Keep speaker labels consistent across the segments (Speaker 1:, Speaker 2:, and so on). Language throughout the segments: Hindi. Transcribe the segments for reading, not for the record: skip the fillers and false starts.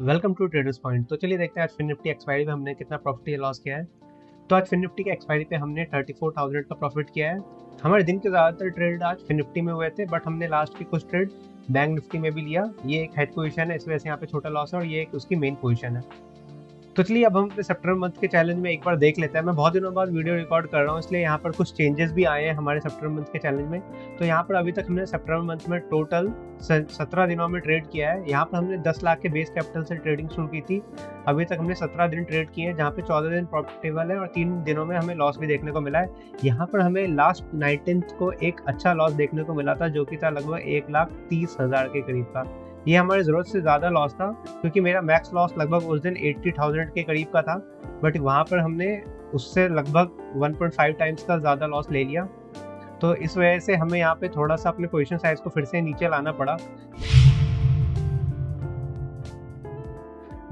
Speaker 1: Welcome to traders point. तो चलिए देखते हैं आज फिन निफ्टी एक्सपायरी पे हमने कितना प्रॉफिट या लॉस किया है। तो आज फिन निफ्टी के एक्सपायरी पे हमने 34,000 का प्रॉफिट किया है। हमारे दिन के ज़्यादातर ट्रेड आज फिन निफ्टी में हुए थे, बट हमने लास्ट के कुछ ट्रेड बैंक निफ्टी में भी लिया। ये एक हेड पोजीशन है, इस वजह से यहाँ पे छोटा लॉस है और ये एक उसकी मेन पोजीशन है। तो चलिए अब हम अपने सितंबर मंथ के चैलेंज में एक बार देख लेते हैं। मैं बहुत दिनों बाद वीडियो रिकॉर्ड कर रहा हूँ, इसलिए यहाँ पर कुछ चेंजेस भी आए हैं हमारे सितंबर मंथ के चैलेंज में। तो यहाँ पर अभी तक हमने सितंबर मंथ में टोटल 17 दिनों में ट्रेड किया है। यहाँ पर हमने 10 लाख के बेस कैपिटल से ट्रेडिंग शुरू की थी। अभी तक हमने 17 दिन ट्रेड किए हैं, जहाँ पे 14 दिन प्रॉफिटेबल है और 3 दिनों में हमें लॉस भी देखने को मिला है। यहाँ पर हमें लास्ट 19th को एक अच्छा लॉस देखने को मिला था, जो कि था लगभग 1,30,000 के करीब का। ये हमारी ज़रूरत से ज़्यादा लॉस था, क्योंकि मेरा मैक्स लॉस लगभग उस दिन 80,000 के करीब का था, बट वहाँ पर हमने उससे लगभग 1.5 टाइम्स का ज़्यादा लॉस ले लिया। तो इस वजह से हमें यहाँ पे थोड़ा सा अपने पोजीशन साइज को फिर से नीचे लाना पड़ा।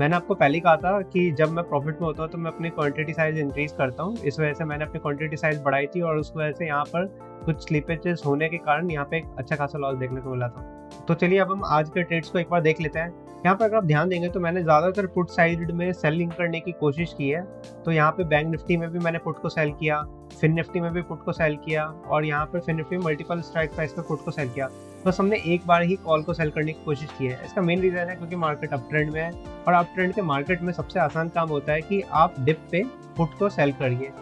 Speaker 1: मैंने आपको पहले ही कहा था कि जब मैं प्रॉफिट में होता हूँ तो मैं अपनी क्वांटिटी साइज इंक्रीज करता हूँ। इस वजह से मैंने अपनी क्वांटिटी साइज बढ़ाई थी और उस वजह से यहाँ पर कुछ स्लिपेजेस होने के कारण यहाँ पे एक अच्छा खासा लॉस देखने को मिला था। तो चलिए अब हम आज के ट्रेड्स को एक बार देख लेते हैं। यहाँ पर अगर आप ध्यान देंगे तो मैंने ज़्यादातर पुट साइड में सेलिंग करने की कोशिश की है। तो यहाँ पे बैंक निफ्टी में भी मैंने पुट को सेल किया, फिन निफ्टी में भी पुट को सेल किया और यहाँ पर फिन निफ्टी में मल्टीपल स्ट्राइक प्राइस पे पुट को सेल किया। बस हमने एक बार ही कॉल को सेल करने की कोशिश की है। इसका मेन रीज़न है क्योंकि मार्केट अप ट्रेंड में है और अप ट्रेंड के मार्केट में सबसे आसान काम होता है कि आप डिप पे पुट को सेल करिए।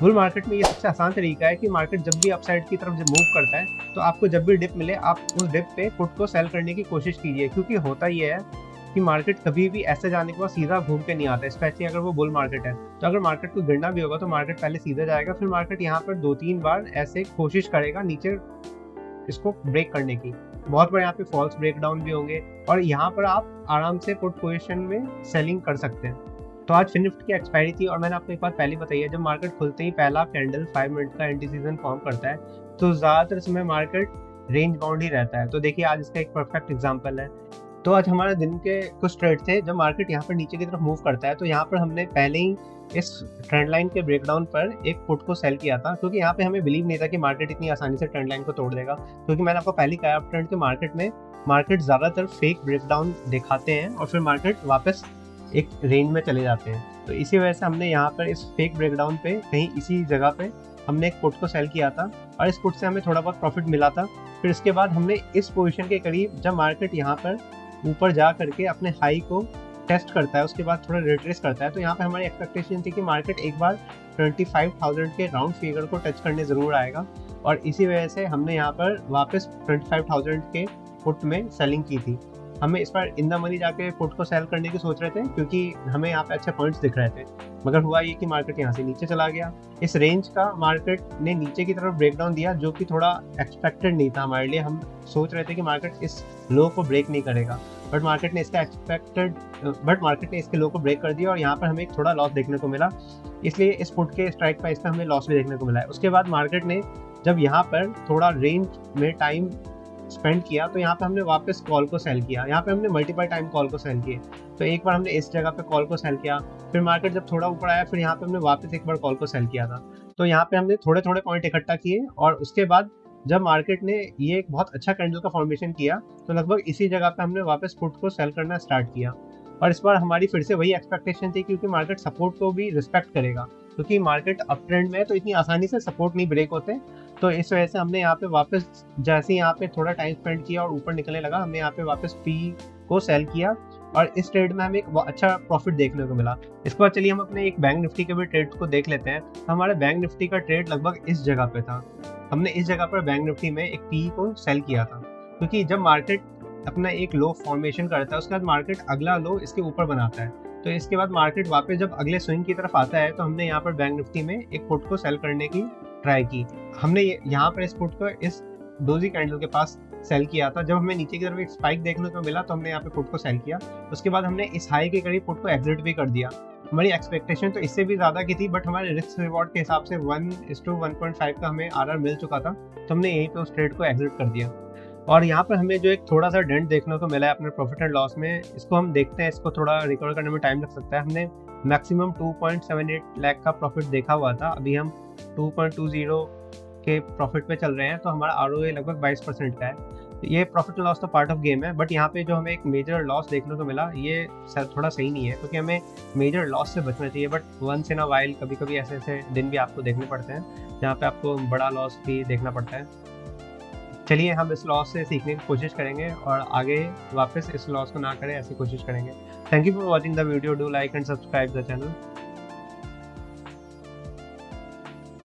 Speaker 1: बुल मार्केट में ये सबसे आसान तरीका है कि मार्केट जब भी अपसाइड की तरफ जब मूव करता है तो आपको जब भी डिप मिले आप उस डिप पे पुट को सेल करने की कोशिश कीजिए, क्योंकि होता ये है कि मार्केट कभी भी ऐसे जाने के बाद सीधा घूम के नहीं आता, स्पेशली अगर वो बुल मार्केट है। तो अगर मार्केट को गिरना भी होगा तो मार्केट पहले सीधा जाएगा, फिर मार्केट यहाँ पर 2-3 बार ऐसे कोशिश करेगा नीचे इसको ब्रेक करने की। बहुत बार यहाँ पे फॉल्स ब्रेकडाउन भी होंगे और यहाँ पर आप आराम से पुट पोजीशन में सेलिंग कर सकते हैं। तो आज फिन निफ्टी की एक्सपायरी थी और मैंने आपको एक बात पहले बताई है, जब मार्केट खुलते ही पहला कैंडल 5 मिनट का एंटी सीजन फॉर्म करता है तो ज़्यादातर समय मार्केट रेंज बाउंड ही रहता है। तो देखिए आज इसका एक परफेक्ट एग्जांपल है। तो आज हमारे दिन के कुछ ट्रेड थे, जब मार्केट यहाँ पर नीचे की तरफ मूव करता है तो यहाँ पर हमने पहले ही इस ट्रेंड लाइन के ब्रेकडाउन पर एक पुट को सेल किया था, क्योंकि यहाँ पे हमें बिलीव नहीं था कि मार्केट इतनी आसानी से ट्रेंड लाइन को तोड़ देगा। क्योंकि मैंने आपको पहले कहा अप ट्रेंड के मार्केट में मार्केट ज़्यादातर फेक ब्रेकडाउन दिखाते हैं और फिर मार्केट वापस एक रेंज में चले जाते हैं। तो इसी वजह से हमने यहाँ पर इस फेक ब्रेकडाउन पे कहीं इसी जगह पे हमने एक पुट को सेल किया था और इस पुट से हमें थोड़ा बहुत प्रॉफिट मिला था। फिर इसके बाद हमने इस पोजीशन के करीब जब मार्केट यहाँ पर ऊपर जा करके अपने हाई को टेस्ट करता है, उसके बाद थोड़ा रिट्रेस करता है, तो यहाँ पे हमारी एक्सपेक्टेशन थी कि मार्केट एक बार 25,000 के राउंड फिगर को टच करने ज़रूर आएगा और इसी वजह से हमने यहाँ पर वापस 25,000 के पुट में सेलिंग की थी। हमें इस बार इन द मनी जाके पुट को सेल करने की सोच रहे थे, क्योंकि हमें यहाँ पे अच्छे पॉइंट्स दिख रहे थे, मगर हुआ ये कि मार्केट यहाँ से नीचे चला गया। इस रेंज का मार्केट ने नीचे की तरफ ब्रेकडाउन दिया, जो कि थोड़ा एक्सपेक्टेड नहीं था हमारे लिए। हम सोच रहे थे कि मार्केट इस लो को ब्रेक नहीं करेगा, बट मार्केट ने इसके लो को ब्रेक कर दिया और यहाँ पर हमें एक थोड़ा लॉस देखने को मिला। इसलिए इस पुट के स्ट्राइक प्राइस पे हमें लॉस भी देखने को मिला है। उसके बाद मार्केट ने जब यहाँ पर थोड़ा रेंज में टाइम स्पेंड किया तो यहाँ पे हमने वापस कॉल को सेल किया। यहाँ पे हमने मल्टीपल टाइम कॉल को सेल किए। तो एक बार हमने इस जगह पे कॉल को सेल किया, फिर मार्केट जब थोड़ा ऊपर आया फिर यहाँ पे हमने वापस एक बार कॉल को सेल किया था। तो यहाँ पे हमने थोड़े थोड़े पॉइंट इकट्ठा किए और उसके बाद जब मार्केट ने ये एक बहुत अच्छा कैंडल का फॉर्मेशन किया तो लगभग इसी जगह पे हमने वापस पुट को सेल करना स्टार्ट किया। और इस बार हमारी फिर से वही एक्सपेक्टेशन थी, क्योंकि मार्केट सपोर्ट को भी रिस्पेक्ट करेगा, क्योंकि मार्केट अप ट्रेंड में है तो इतनी आसानी से सपोर्ट नहीं ब्रेक होते। तो इस वजह से हमने यहाँ पे वापस जैसे ही यहाँ पे थोड़ा टाइम स्पेंड किया और ऊपर निकलने लगा, हमने यहाँ पे वापस पी को सेल किया और इस ट्रेड में हमें एक अच्छा प्रॉफिट देखने को मिला। इसके बाद चलिए हम अपने एक बैंक निफ्टी के भी ट्रेड को देख लेते हैं। हमारे बैंक निफ्टी का ट्रेड लगभग इस जगह पे था। हमने इस जगह पर बैंक निफ्टी में एक पी को सेल किया था, क्योंकि जब मार्केट अपना एक लो फॉर्मेशन करता है उसके बाद मार्केट अगला लो इसके ऊपर बनाता है, तो इसके बाद मार्केट वापस जब अगले स्विंग की तरफ आता है तो हमने यहाँ पर बैंक निफ्टी में एक पुट को सेल करने की ट्राई की। हमने यहाँ पर इस पुट को इस डोजी कैंडल के पास सेल किया था। जब हमें नीचे की तरफ एक स्पाइक देखने को मिला तो हमने यहाँ पे पुट को सेल किया। उसके बाद हमने इस हाई के करीब पुट को एग्जिट भी कर दिया। हमारी एक्सपेक्टेशन तो इससे भी ज़्यादा की थी, बट हमारे रिस्क रिवॉर्ड के हिसाब से 1:1.5 का हमें आरआर मिल चुका था, तो हमने यहीं पे उस ट्रेड को एग्जिट कर दिया। और यहाँ पर हमें जो एक थोड़ा सा डेंट देखने को मिला है अपने प्रॉफिट एंड लॉस में, इसको हम देखते हैं। इसको थोड़ा रिकवर करने में टाइम लग सकता है। हमने मैक्सिमम 2.78 लाख का प्रॉफिट देखा हुआ था, अभी हम 2.20 के प्रॉफिट पे चल रहे हैं, तो हमारा आरओए लगभग 22% का है। ये प्रॉफिट लॉस तो पार्ट ऑफ गेम है, बट यहाँ पे जो हमें एक मेजर लॉस देखने को मिला ये थोड़ा सही नहीं है, क्योंकि हमें मेजर लॉस से बचना चाहिए। But once in a while कभी कभी ऐसे ऐसे दिन भी आपको देखने पड़ते हैं जहाँ पे आपको बड़ा लॉस भी देखना पड़ता है। चलिए हम इस लॉस से सीखने की कोशिश करेंगे और आगे वापस इस लॉस को ना करें ऐसी कोशिश करेंगे। Thank you for watching the video, do like and subscribe the channel.